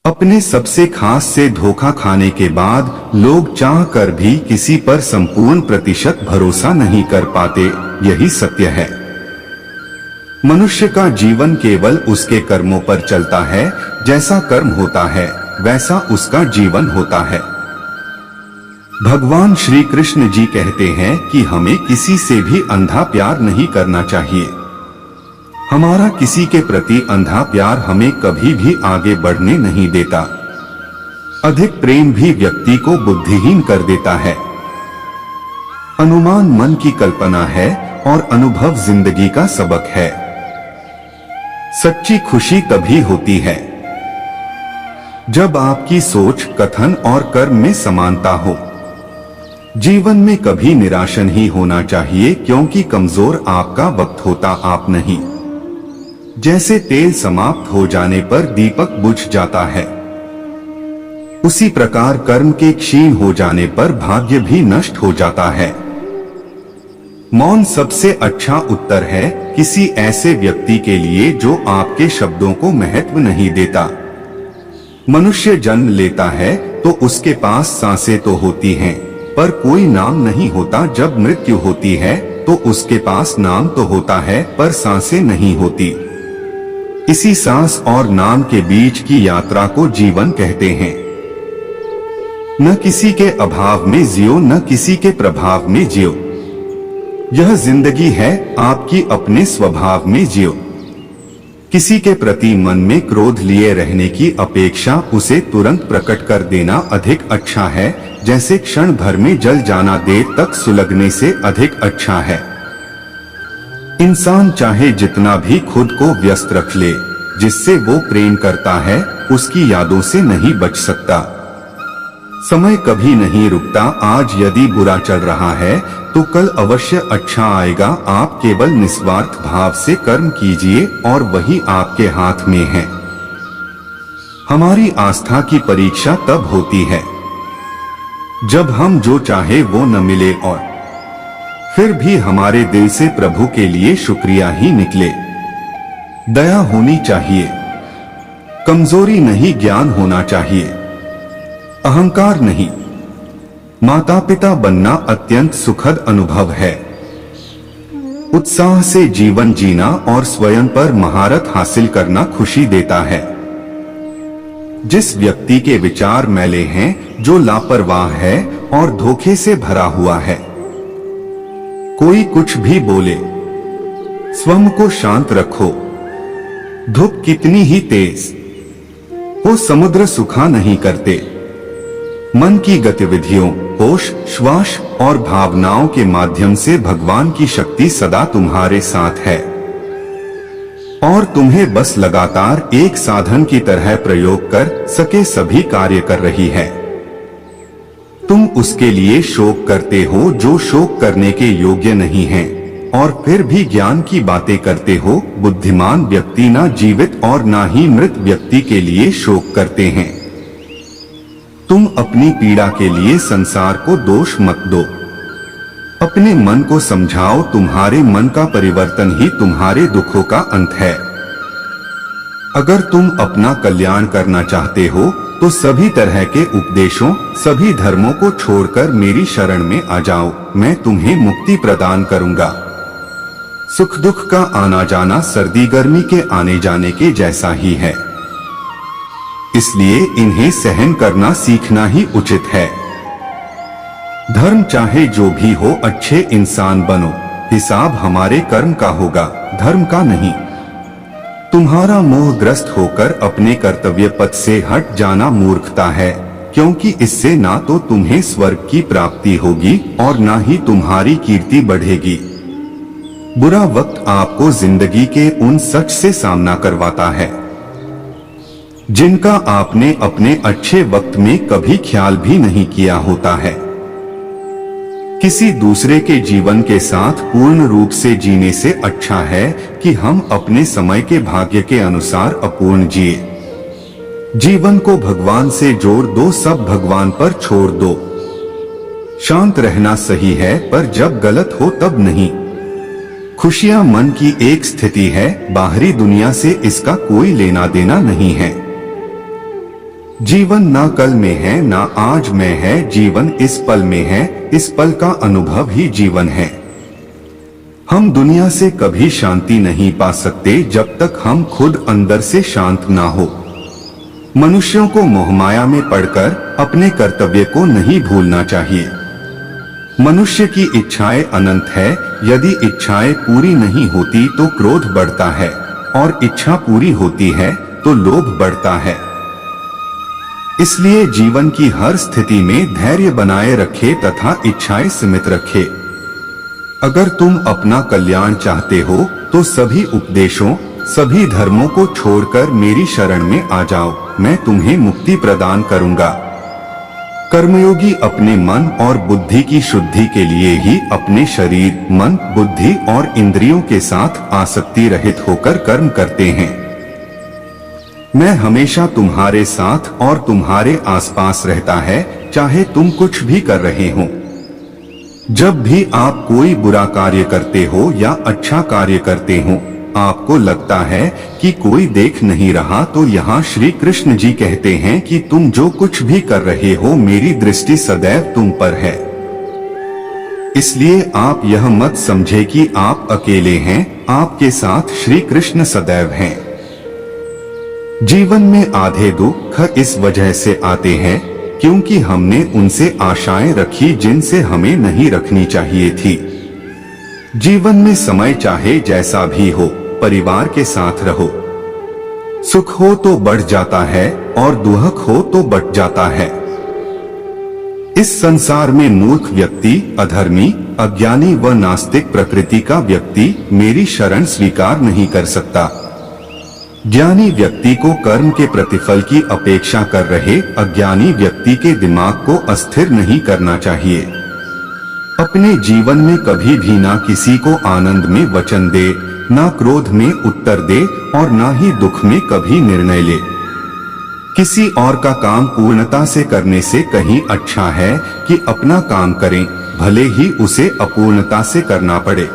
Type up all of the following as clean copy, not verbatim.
अपने सबसे खास से धोखा खाने के बाद लोग चाह कर भी किसी पर संपूर्ण प्रतिशत भरोसा नहीं कर पाते। यही सत्य है। मनुष्य का जीवन केवल उसके कर्मों पर चलता है। जैसा कर्म होता है वैसा उसका जीवन होता है। भगवान श्री कृष्ण जी कहते हैं कि हमें किसी से भी अंधा प्यार नहीं करना चाहिए। हमारा किसी के प्रति अंधा प्यार हमें कभी भी आगे बढ़ने नहीं देता। अधिक प्रेम भी व्यक्ति को बुद्धिहीन कर देता है। अनुमान मन की कल्पना है और अनुभव जिंदगी का सबक है। सच्ची खुशी तभी होती है जब आपकी सोच, कथन और कर्म में समानता हो। जीवन में कभी निराश नहीं होना चाहिए, क्योंकि कमजोर आपका वक्त होता, आप नहीं। जैसे तेल समाप्त हो जाने पर दीपक बुझ जाता है, उसी प्रकार कर्म के क्षीण हो जाने पर भाग्य भी नष्ट हो जाता है। मौन सबसे अच्छा उत्तर है किसी ऐसे व्यक्ति के लिए जो आपके शब्दों को महत्व नहीं देता। मनुष्य जन्म लेता है तो उसके पास सांसें तो होती हैं, पर कोई नाम नहीं होता। जब मृत्यु होती है तो उसके पास नाम तो होता है, पर सांसें नहीं होती। इसी सांस और नाम के बीच की यात्रा को जीवन कहते हैं। न किसी के अभाव में जियो, न किसी के प्रभाव में जियो। यह जिंदगी है, आपकी अपने स्वभाव में जियो। किसी के प्रति मन में क्रोध लिए रहने की अपेक्षा उसे तुरंत प्रकट कर देना अधिक अच्छा है। जैसे क्षण भर में जल जाना देर तक सुलगने से अधिक अच्छा है। इंसान चाहे जितना भी खुद को व्यस्त रख ले, जिससे वो प्रेम करता है उसकी यादों से नहीं बच सकता। समय कभी नहीं रुकता। आज यदि बुरा चल रहा है तो कल अवश्य अच्छा आएगा। आप केवल निस्वार्थ भाव से कर्म कीजिए और वही आपके हाथ में है। हमारी आस्था की परीक्षा तब होती है जब हम जो चाहे वो न मिले और फिर भी हमारे दिल से प्रभु के लिए शुक्रिया ही निकले। दया होनी चाहिए, कमजोरी नहीं, ज्ञान होना चाहिए, अहंकार नहीं। माता पिता बनना अत्यंत सुखद अनुभव है। उत्साह से जीवन जीना और स्वयं पर महारत हासिल करना खुशी देता है। जिस व्यक्ति के विचार मैले हैं, जो लापरवाह है और धोखे से भरा हुआ है, कोई कुछ भी बोले, स्वयं को शांत रखो। धूप कितनी ही तेज हो, समुद्र सुखा नहीं करते। मन की गतिविधियों, होश, श्वास और भावनाओं के माध्यम से भगवान की शक्ति सदा तुम्हारे साथ है और तुम्हें बस लगातार एक साधन की तरह प्रयोग कर सके सभी कार्य कर रही है। तुम उसके लिए शोक करते हो जो शोक करने के योग्य नहीं है, और फिर भी ज्ञान की बातें करते हो। बुद्धिमान व्यक्ति ना जीवित और ना ही मृत व्यक्ति के लिए शोक करते हैं। तुम अपनी पीड़ा के लिए संसार को दोष मत दो। अपने मन को समझाओ, तुम्हारे मन का परिवर्तन ही तुम्हारे दुखों का अंत है। अगर तुम अपना कल्याण करना चाहते हो तो सभी तरह के उपदेशों, सभी धर्मों को छोड़कर मेरी शरण में आ जाओ। मैं तुम्हें मुक्ति प्रदान करूंगा। सुख दुख का आना जाना सर्दी गर्मी के आने जाने के जैसा ही है, इसलिए इन्हें सहन करना सीखना ही उचित है। धर्म चाहे जो भी हो, अच्छे इंसान बनो। हिसाब हमारे कर्म का होगा, धर्म का नहीं। तुम्हारा मोहग्रस्त होकर अपने कर्तव्य पथ से हट जाना मूर्खता है, क्योंकि इससे ना तो तुम्हें स्वर्ग की प्राप्ति होगी और ना ही तुम्हारी कीर्ति बढ़ेगी। बुरा वक्त आपको जिंदगी के उन सच से सामना करवाता है जिनका आपने अपने अच्छे वक्त में कभी ख्याल भी नहीं किया होता है। किसी दूसरे के जीवन के साथ पूर्ण रूप से जीने से अच्छा है कि हम अपने समय के भाग्य के अनुसार अपूर्ण जिए। जीवन को भगवान से जोड़ दो, सब भगवान पर छोड़ दो। शांत रहना सही है, पर जब गलत हो तब नहीं। खुशियां मन की एक स्थिति है, बाहरी दुनिया से इसका कोई लेना देना नहीं है। जीवन ना कल में है ना आज में है, जीवन इस पल में है, इस पल का अनुभव ही जीवन है। हम दुनिया से कभी शांति नहीं पा सकते जब तक हम खुद अंदर से शांत ना हो। मनुष्यों को मोहमाया में पड़कर अपने कर्तव्य को नहीं भूलना चाहिए। मनुष्य की इच्छाएं अनंत है, यदि इच्छाएं पूरी नहीं होती तो क्रोध बढ़ता है, और इच्छा पूरी होती है तो लोभ बढ़ता है। इसलिए जीवन की हर स्थिति में धैर्य बनाए रखे तथा इच्छाएं सीमित रखे। अगर तुम अपना कल्याण चाहते हो तो सभी उपदेशों, सभी धर्मों को छोड़कर मेरी शरण में आ जाओ, मैं तुम्हें मुक्ति प्रदान करूंगा। कर्मयोगी अपने मन और बुद्धि की शुद्धि के लिए ही अपने शरीर, मन, बुद्धि और इंद्रियों के साथ आसक्ति रहित होकर कर्म करते हैं। मैं हमेशा तुम्हारे साथ और तुम्हारे आसपास रहता है, चाहे तुम कुछ भी कर रहे हो। जब भी आप कोई बुरा कार्य करते हो या अच्छा कार्य करते हो, आपको लगता है कि कोई देख नहीं रहा, तो यहाँ श्री कृष्ण जी कहते हैं कि तुम जो कुछ भी कर रहे हो मेरी दृष्टि सदैव तुम पर है। इसलिए आप यह मत समझे कि आप अकेले हैं, आपके साथ श्री कृष्ण सदैव हैं। जीवन में आधे दुख इस वजह से आते हैं क्योंकि हमने उनसे आशाएं रखी जिनसे हमें नहीं रखनी चाहिए थी। जीवन में समय चाहे जैसा भी हो, परिवार के साथ रहो। सुख हो तो बढ़ जाता है और दुख हो तो बट जाता है। इस संसार में मूर्ख व्यक्ति, अधर्मी, अज्ञानी व नास्तिक प्रकृति का व्यक्ति मेरी शरण स्वीकार नहीं कर सकता। ज्ञानी व्यक्ति को कर्म के प्रतिफल की अपेक्षा कर रहे अज्ञानी व्यक्ति के दिमाग को अस्थिर नहीं करना चाहिए। अपने जीवन में कभी भी ना किसी को आनंद में वचन दे, ना क्रोध में उत्तर दे और ना ही दुख में कभी निर्णय ले। किसी और का काम पूर्णता से करने से कहीं अच्छा है कि अपना काम करें, भले ही उसे अपूर्णता से करना पड़े।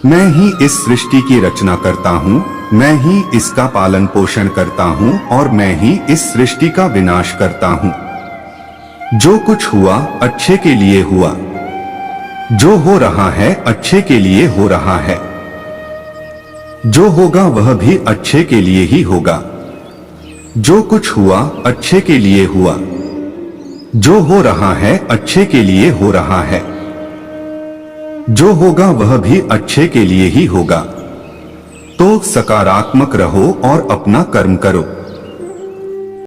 मैं ही इस सृष्टि की रचना करता हूँ, मैं ही इसका पालन पोषण करता हूँ और मैं ही इस सृष्टि का विनाश करता हूँ। जो कुछ हुआ अच्छे के लिए हुआ, जो हो रहा है अच्छे के लिए हो रहा है, जो होगा वह भी अच्छे के लिए ही होगा। जो कुछ हुआ अच्छे के लिए हुआ, जो हो रहा है अच्छे के लिए हो रहा है, जो होगा वह भी अच्छे के लिए ही होगा। तो सकारात्मक रहो और अपना कर्म करो।